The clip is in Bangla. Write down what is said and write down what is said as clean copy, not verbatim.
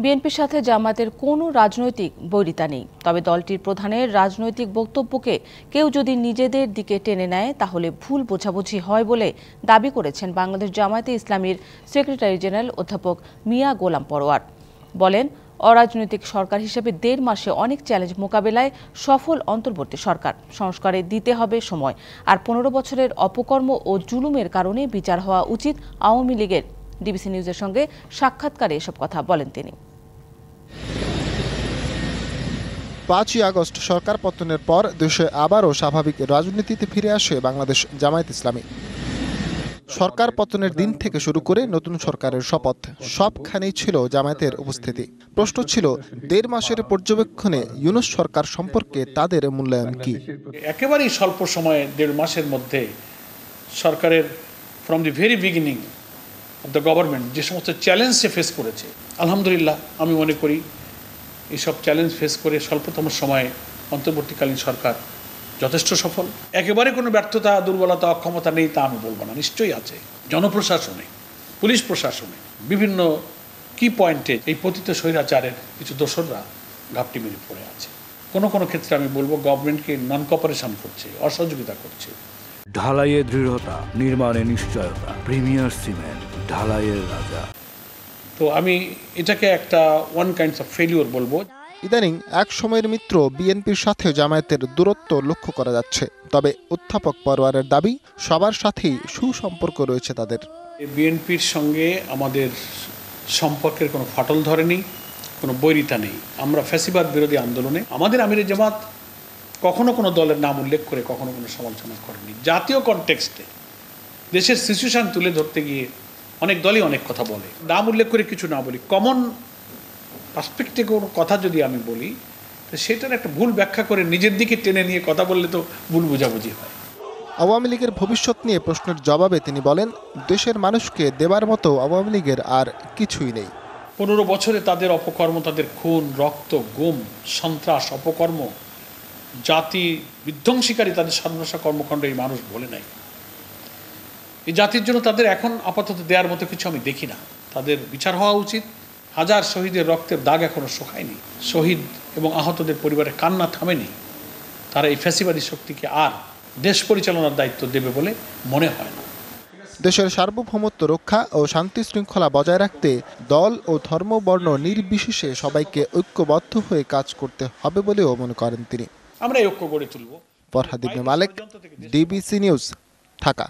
বিএনপির সাথে জামায়াতের কোনো রাজনৈতিক বৈরিতা নেই, তবে দলটির প্রধানের রাজনৈতিক বক্তব্যকে কেউ যদি নিজেদের দিকে টেনে নেয় তাহলে ভুল বোঝাবুঝি হয় বলে দাবি করেছেন বাংলাদেশ জামায়াতে ইসলামীর সেক্রেটারি জেনারেল অধ্যাপক মিয়া গোলাম পরোয়ার। বলেন, অরাজনৈতিক সরকার হিসেবে ১.৫ মাসে অনেক চ্যালেঞ্জ মোকাবেলায় সফল অন্তর্বর্তী সরকার। সংস্কারে দিতে হবে সময়, আর ১৫ বছরের অপকর্ম ও জুলুমের কারণে বিচার হওয়া উচিত আওয়ামী লীগের। ডিবিসি নিউজের সঙ্গে সাক্ষাৎকারে এসব কথা বলেন তিনি। ৫ই আগস্ট সরকার পতনের পর দেশে আবারও স্বাভাবিক রাজনীতিতে ফিরে আসে বাংলাদেশ জামায়াত ইসলামী। সরকার পতনের দিন থেকে শুরু করে নতুন সরকারের শপথ, সবখানেই ছিল জামায়াতের উপস্থিতি। প্রশ্ন ছিল ১.৫ মাসের পর্যবেক্ষণে ইউনূস সরকার সম্পর্কে তাদের মূল্যায়ন কি। একেবারেই স্বল্প সময়ে ১.৫ মাসের মধ্যে সরকারের from the very beginning of the government যে সমস্ত চ্যালেঞ্জ সে ফেস করেছে, আলহামদুলিল্লাহ আমি মনে করি এইসব চ্যালেঞ্জ ফেস করে স্বল্পতম সময়ে অন্তর্বর্তীকালীন সরকার যথেষ্ট সফল। একেবারে কোনো ব্যর্থতা, দুর্বলতা, অক্ষমতা নেই তা আমি বলবো না, নিশ্চয়ই আছে। জনপ্রশাসনে, পুলিশ প্রশাসনে বিভিন্ন কি পয়েন্টে এই পতিত স্বৈরাচারের কিছু দোসররা ঘাপটি মেরে পড়ে আছে। কোনো কোনো ক্ষেত্রে আমি বলবো গভর্নমেন্টকে নন কোঅপারেশন করছে, অসহযোগিতা করছে। ঢালাইয়ে দৃঢ়তা, নির্মাণে নিশ্চয়তা, প্রিমিয়ার সিমেন্ট, ঢালাইয়ের রাজা। তো আমি এটাকে একটা ওয়ান কাইন্ডস অফ ফেলিওর বলবো। ইদানিং এক সময়ের মিত্র বিএনপির সাথে জামায়াতের দূরত্ব লক্ষ্য করা যাচ্ছে, তবে অধ্যাপক পরোয়ারের দাবি সবার সাথেই সুসম্পর্ক রয়েছে তাদের। বিএনপির সঙ্গে আমাদের সম্পর্কের কোনো ফাটল ধরেনি, কোনো বৈরিতা নেই। আমরা ফ্যাসিবাদ বিরোধী আন্দোলনে আমাদের আমিরে জামাত কখনো কোনো দলের নাম উল্লেখ করে কখনো কোনো সমালোচনা করেনি। জাতীয় কনটেক্সটে দেশের সিচুয়েশন তুলে ধরতে গিয়ে অনেক দলই অনেক কথা বলে, নাম উল্লেখ করে কিছু না বলি, কমন পার্সপেক্টিভে কোনো কথা যদি আমি বলি তো সেটার একটা ভুল ব্যাখ্যা করে নিজের দিকে টেনে নিয়ে কথা বললে তো ভুল বোঝাবুঝি হয়। আওয়ামী লীগের ভবিষ্যৎ নিয়ে প্রশ্নের জবাবে তিনি বলেন, দেশের মানুষকে দেবার মতো আওয়ামী লীগের আর কিছুই নেই। ১৫ বছরে তাদের অপকর্ম, তাদের খুন, রক্ত, গুম, সন্ত্রাস, অপকর্ম, জাতি বিধ্বংসীকারী তাদের সর্বনাশা কর্মকাণ্ড এই মানুষ বলে নাই। এই জাতির জন্য তাদের এখন আপাতত দেওয়ার মতো কিছু আমি দেখি না। তাদের বিচার হওয়া উচিত। হাজার শহীদের রক্তের দাগ এখনো শুকায়নি। শহীদ এবং আহতদের পরিবারের কান্না থামেনি। তারা এই ফ্যাসিবাদী শক্তিকে আর দেশ পরিচালনার দায়িত্ব দেবে বলে মনে হয় না। দেশের সার্বভৌমত্ব রক্ষা ও শান্তি শৃঙ্খলা বজায় রাখতে দল ও ধর্ম বর্ণ নির্বিশেষে সবাইকে ঐক্যবদ্ধ হয়ে কাজ করতে হবে বলেও মনে করেন তিনি। আমরা এই ঐক্য গড়ে তুলব। ফরহাদ ইবনে মালেক, ডিবিসি নিউজ, ঢাকা।